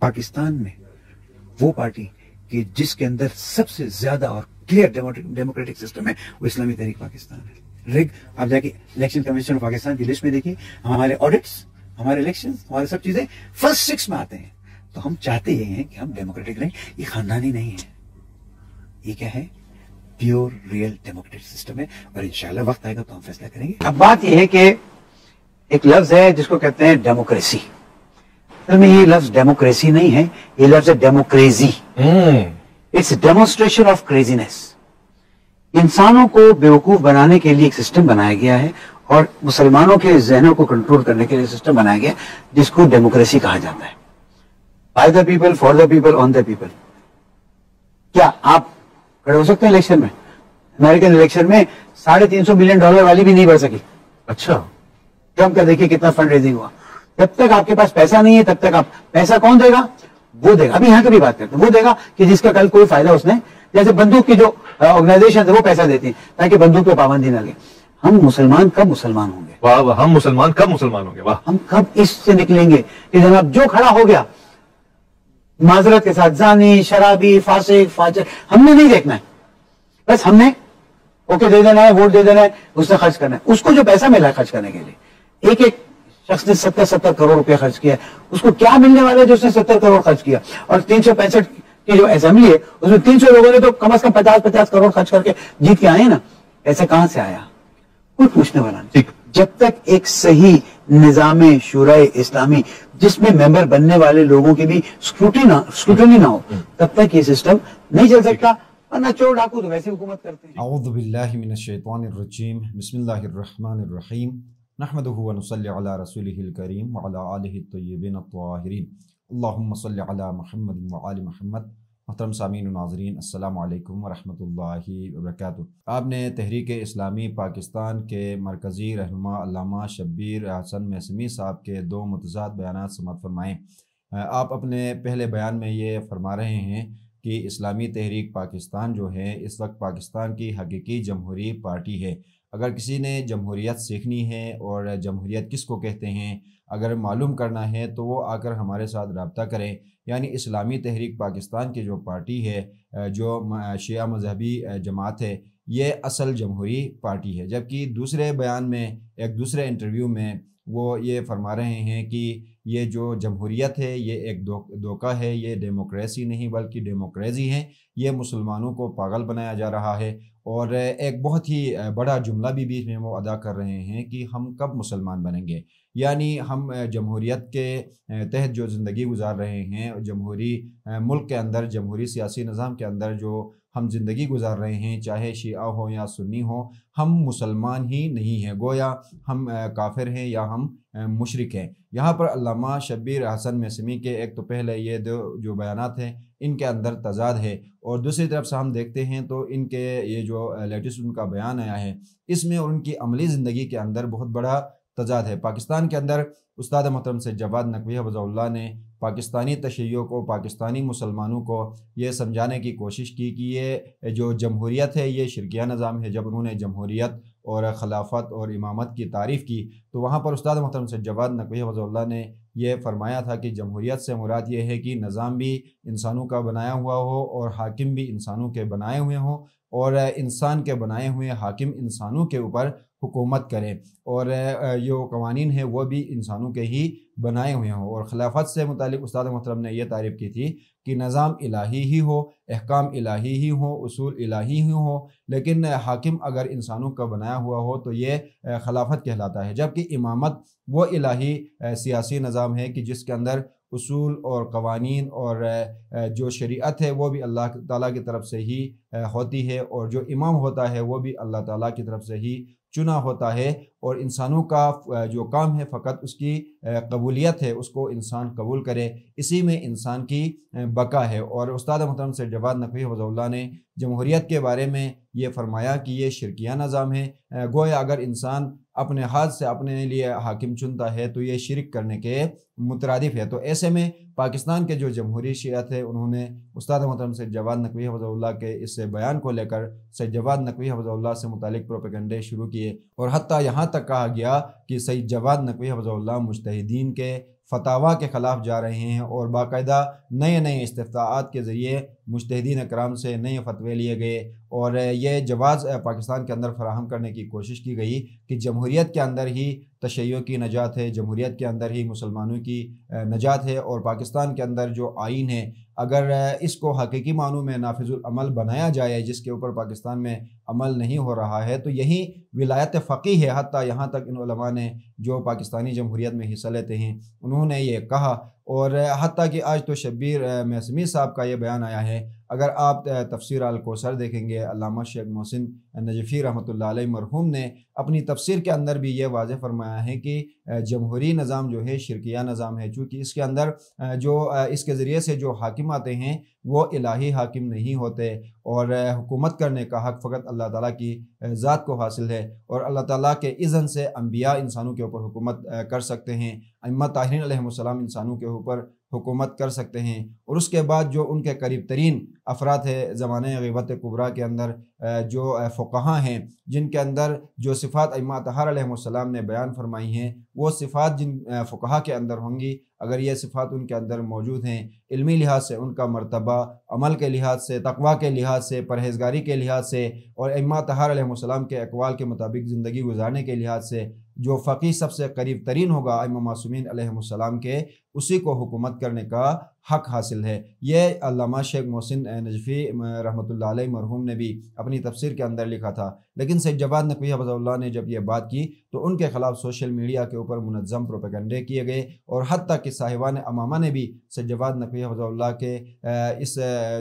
पाकिस्तान में वो पार्टी कि जिसके अंदर सबसे ज्यादा और क्लियर डेमोक्रेटिक सिस्टम है वो इस्लामी तहरीक पाकिस्तान है। रिग आप जाके इलेक्शन कमीशन ऑफ पाकिस्तान की लिस्ट में देखिए, हमारे ऑडिट्स, हमारे इलेक्शन, हमारे सब चीजें फर्स्ट 6 में आते हैं। तो हम चाहते ये हैं कि हम डेमोक्रेटिक रहें। ये खानदानी नहीं है, ये क्या है, प्योर रियल डेमोक्रेटिक सिस्टम है। और इंशाल्लाह वक्त आएगा तो हम फैसला करेंगे। अब बात यह है कि एक लफ्ज है जिसको कहते हैं डेमोक्रेसी। असल में ये लफ्ज डेमोक्रेसी नहीं है, ये लफ्ज है democrazy. It's demonstration of craziness. इंसानों को बेवकूफ बनाने के लिए एक सिस्टम बनाया गया है और मुसलमानों के जहनों को कंट्रोल करने के लिए सिस्टम बनाया गया जिसको डेमोक्रेसी कहा जाता है। By the people, for the people, on the people. क्या आप खड़े हो सकते हैं इलेक्शन में? अमेरिकन इलेक्शन में $350 बिलियन वाली भी नहीं बढ़ सकी। अच्छा, ट्रम्प का देखिए कितना फंड रेजिंग हुआ। जब तक आपके पास पैसा नहीं है तब तक आप, पैसा कौन देगा? वो देगा। अभी यहां की भी बात करते हैं, वो देगा कि जिसका कल कोई फायदा उसने, जैसे बंदूक की जो ऑर्गेनाइजेशन है वो पैसा देती है ताकि बंदूक पे पाबंदी न लगे। हम मुसलमान कब मुसलमान होंगे? वाह वाह, हम मुसलमान कब मुसलमान होंगे? वाह, हम कब इससे निकलेंगे कि जनाब जो खड़ा हो गया माजरत के साथ, जानी, शराबी, फासिक, फाजिर, हमने नहीं देखना है। बस हमने ओके दे देना है, वोट दे देना है, उसने खर्च करना है। उसको जो पैसा मिला खर्च करने के लिए, एक एक शख्स ने 70 करोड़ रुपया खर्च किया, उसको क्या मिलने वाला है जो उसने 70 करोड़ खर्च किया? और 365 की जो असेंबली है उसमें 300 लोगों ने तो कम से कम 50 करोड़ खर्च करके जीत के आए ना। ऐसे कहां से आया? कोई पूछने वाला नहीं। जब तक एक सही निजाम शुराए इस्लामी जिसमें मेंबर बनने वाले लोगों की भी स्क्रूटनी ना हो तब तक ये सिस्टम नहीं चल सकता। वरना चोर डाकू तो वैसे हुकूमत करते हैं। अऊज़ु बिल्लाहि मिनश शैतानिर रजीम, बिस्मिल्लाहिर रहमानिर रहीम, नहमदुहु व नुसल्ली अला रसूलिहिल करीम व अला आलिहि तय्यिबिन अत्ताहिरीन, अल्लाहुम्मा सल्लि अला मुहम्मद व आलि मुहम्मद। मोहतरम सामीन व नाज़रीन, अस्सलामु अलैकुम व रहमतुल्लाहि व बरकातुहू। आपने तहरीक इस्लामी पाकिस्तान के मरकज़ी रहनुमा अल्लामा शब्बीर हसन मैसमी साहब के 2 मुतज़ाद बयानात समाअत फरमाएँ। आप अपने पहले बयान में ये फरमा रहे हैं कि इस्लामी तहरीक पाकिस्तान जो है इस वक्त पाकिस्तान की हकीकी जमहूरी पार्टी है। अगर किसी ने जमहूरियत सीखनी है और जमहूरियत किसको कहते हैं अगर मालूम करना है तो वो आकर हमारे साथ रब्ता करें। यानी इस्लामी तहरीक पाकिस्तान की जो पार्टी है, जो शिया मजहबी जमात है, ये असल जमहूरी पार्टी है। जबकि दूसरे बयान में, एक दूसरे इंटरव्यू में वो ये फरमा रहे हैं कि ये जो जमहूरियत है ये एक धोखा है, ये डेमोक्रेसी नहीं बल्कि डेमोक्रेसी है, ये मुसलमानों को पागल बनाया जा रहा है। और एक बहुत ही बड़ा जुमला भी बीच में वो अदा कर रहे हैं कि हम कब मुसलमान बनेंगे। यानी हम जमहूरियत के तहत जो ज़िंदगी गुजार रहे हैं, जमहूरी मुल्क के अंदर, जमहूरी सियासी निज़ाम के अंदर जो हम ज़िंदगी गुजार रहे हैं, चाहे शिया हो या सुन्नी हो, हम मुसलमान ही नहीं हैं। गोया हम काफिर हैं या हम मुशरिक हैं। यहाँ पर अल्लामा शब्बीर हसन मैसमी के एक तो पहले ये जो बयानात हैं इनके अंदर तजाद है, और दूसरी तरफ से हम देखते हैं तो इनके ये जो लेटेस्ट उनका बयान आया है इसमें और उनकी अमली ज़िंदगी के अंदर बहुत बड़ा तजाद है। पाकिस्तान के अंदर उस्ताद मोहतरम सैयद जवाद नकवी हफ़िज़हुल्लाह ने पाकिस्तानी तशय्युओं को, पाकिस्तानी मुसलमानों को ये समझाने की कोशिश की कि ये जो जमहूरियत है ये शिरकिया निज़ाम है। जब उन्होंने जमहूरियत और खिलाफत और इमामत की तारीफ़ की तो वहाँ पर उस्ताद मोहतरम सैयद जवाद नकवी हफ़िज़हुल्लाह ने ये फरमाया था कि जमहूरियत से मुराद ये है कि निज़ाम भी इंसानों का बनाया हुआ हो और हाकिम भी इंसानों के बनाए हुए हों, और इंसान के बनाए हुए हाकिम इंसानों के ऊपर हुकूमत करें, और जो कवानीन है वो भी इंसानों के ही बनाए हुए हों। और खिलाफत से मुतालिक उस्ताद मोहतरम ने यह तारीफ़ की थी कि निज़ाम इलाही ही हो, अहकाम इलाही ही हो, उसूल इलाही ही हो, लेकिन हाकिम अगर इंसानों का बनाया हुआ हो तो ये खिलाफत कहलाता है। जबकि इमामत वो इलाही सियासी निज़ाम है कि जिसके अंदर उसूल और क़वानीन और जो शरीयत है वो भी अल्लाह ताला की तरफ से ही होती है, और जो इमाम होता है वो भी अल्लाह ताला की तरफ से ही चुना होता है, और इंसानों का जो काम है फ़कत उसकी कबूलियत है, उसको इंसान कबूल करे, इसी में इंसान की बका है। और उस्ताद मोहतरम सैयद जवाद नकवी हफ़िज़हुल्लाह ने जमहूरियत के बारे में ये फरमाया कि ये शिरकिया निज़ाम है। गोया अगर इंसान अपने हाथ से अपने लिए हाकिम चुनता है तो ये शिरक करने के मुतरादिफ है। तो ऐसे में पाकिस्तान के जो जमहूरी शियत है उन्होंने उस्ताद मोहतरम सैयद जवाद नकवी हफ़िज़हुल्लाह के इस बयान को लेकर सैयद जवाद नकवी हफ़िज़हुल्लाह से मुतालिक प्रोपेगेंडे शुरू किए, और हत्ता यहाँ तक कहा गया कि सैयद जवाद नकवी हफ़िज़हुल्लाह मुज्तहिदीन के فتاوا کے خلاف جا رہے ہیں اور باقاعدہ نئے استفتاءات کے ذریعے مجتہدین اکرام سے نئے فتوے لیے گئے اور یہ جواز پاکستان کے اندر فراہم کرنے کی کوشش کی گئی کہ جمہوریت کے اندر ہی تشیع کی نجات ہے، جمہوریت کے اندر ہی مسلمانوں کی نجات ہے، اور پاکستان کے اندر جو آئین ہے اگر اس کو حقیقی معنوں میں نافذ العمل بنایا جائے، جس کے اوپر پاکستان میں عمل نہیں ہو رہا ہے، تو یہی ولایت فقیہ ہے۔ حتیٰ یہاں تک ان علماء نے جو پاکستانی جمہوریت میں حصہ لیتے ہیں انہوں نے یہ کہا، اور حتیٰ کہ آج تو شبیر محسمی صاحب کا یہ بیان آیا ہے۔ اگر آپ تفسیر الکوثر دیکھیں گے، علامہ شیخ محسن نجفی رحمۃ اللہ علیہ مرحوم نے اپنی تفسیر کے اندر بھی یہ واضح فرمایا ہے کہ جمہوری نظام جو ہے شرکیہ نظام ہے، چونکہ اس کے اندر جو اس کے ذریعے سے جو حاکم آتے ہیں وہ الہی حاکم نہیں ہوتے، اور حکومت کرنے کا حق فقط اللہ تعالیٰ کی ذات کو حاصل ہے، اور اللہ تعالیٰ کے اذن سے انبیاء انسانوں کے اوپر حکومت کر سکتے ہیں، ائمہ طاہرین علیہ السلام انسانوں کے اوپر حکومت کر سکتے ہیں، اور اس کے بعد جو ان کے قریب ترین افراد ہے زمانہ غیبت کبریٰ کے اندر جو فقہاء ہیں، جن کے اندر جو صفات ائمہ اطہار علیہ السلام نے بیان فرمائی ہیں، وہ صفات جن فقہاء کے اندر ہوں گی، اگر یہ صفات ان کے اندر موجود ہیں، علمی لحاظ سے ان کا مرتبہ، عمل کے لحاظ سے، تقویٰ کے لحاظ سے، پرہیزگاری کے لحاظ سے، اور ائمہ اطہار علیہ السلام کے اقوال کے مطابق زندگی گزارنے کے لحاظ سے جو فقیہ سب سے قریب ترین ہوگا ائمہ معصومین علیہ السلام کے، اسی کو حکومت کرنے کا حق حاصل ہے۔ یہ علامہ شیخ محسن نجفی رحمۃ اللہ علیہ مرحوم نے بھی اپنی تفسیر کے اندر لکھا تھا، لیکن سید جواد نقوی حفظہ اللہ نے جب یہ بات کی تو ان کے خلاف سوشل میڈیا کے اوپر منظم پروپیگنڈے کیے گئے، اور حتیٰ کہ صاحبان امامہ نے بھی سید جواد نقوی حفظہ اللہ کے اس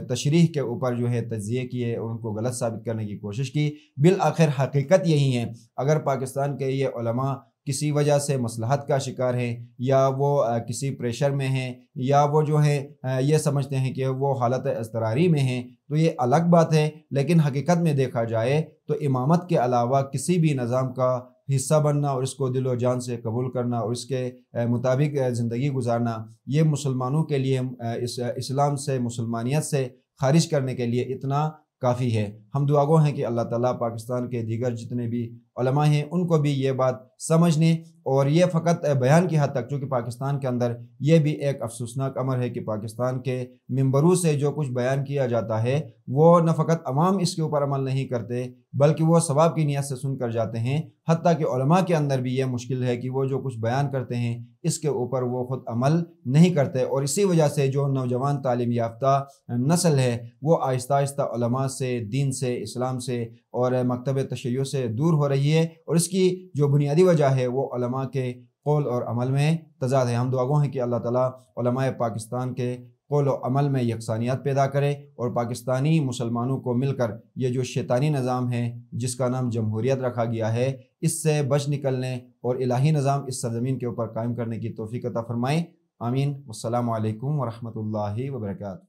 تشریح کے اوپر جو ہے تجزیے کیے اور ان کو غلط ثابت کرنے کی کوشش کی۔ بالآخر حقیقت یہی ہے، اگر پاکستان کے یہ علماء کسی وجہ سے مصلحت کا شکار ہیں، یا وہ کسی پریشر میں ہیں، یا وہ جو ہے یہ سمجھتے ہیں کہ وہ حالت اضطراری میں ہیں، تو یہ الگ بات ہے، لیکن حقیقت میں دیکھا جائے تو امامت کے علاوہ کسی بھی نظام کا حصہ بننا اور اس کو دل و جان سے قبول کرنا اور اس کے مطابق زندگی گزارنا، یہ مسلمانوں کے لیے اسلام سے، مسلمانیت سے خارج کرنے کے لیے اتنا کافی ہے۔ ہم دعا گو ہیں کہ اللہ تعالیٰ پاکستان کے دیگر جتنے بھی علماء ہیں ان کو بھی یہ بات سمجھنے، اور یہ فقط بیان کی حد تک، چونکہ پاکستان کے اندر یہ بھی ایک افسوسناک امر ہے کہ پاکستان کے ممبروں سے جو کچھ بیان کیا جاتا ہے وہ نہ فقط عوام اس کے اوپر عمل نہیں کرتے بلکہ وہ ثواب کی نیت سے سن کر جاتے ہیں، حتیٰ کہ علماء کے اندر بھی یہ مشکل ہے کہ وہ جو کچھ بیان کرتے ہیں اس کے اوپر وہ خود عمل نہیں کرتے، اور اسی وجہ سے جو نوجوان تعلیم یافتہ نسل ہے وہ آہستہ آہستہ علماء سے، دین سے، اسلام سے اور مکتب تشیع سے دور ہو رہی ہے، اور اس کی جو بنیادی وجہ ہے وہ علماء کے قول اور عمل میں تضاد ہے۔ ہم دعا گو ہیں کہ اللہ تعالیٰ علماء پاکستان کے قول و عمل میں یکسانیت پیدا کرے، اور پاکستانی مسلمانوں کو مل کر یہ جو شیطانی نظام ہے جس کا نام جمہوریت رکھا گیا ہے اس سے بچ نکلنے اور الہی نظام اس سرزمین کے اوپر قائم کرنے کی توفیق عطا فرمائے۔ آمین۔ والسلام علیکم ورحمۃ اللہ وبرکاتہ۔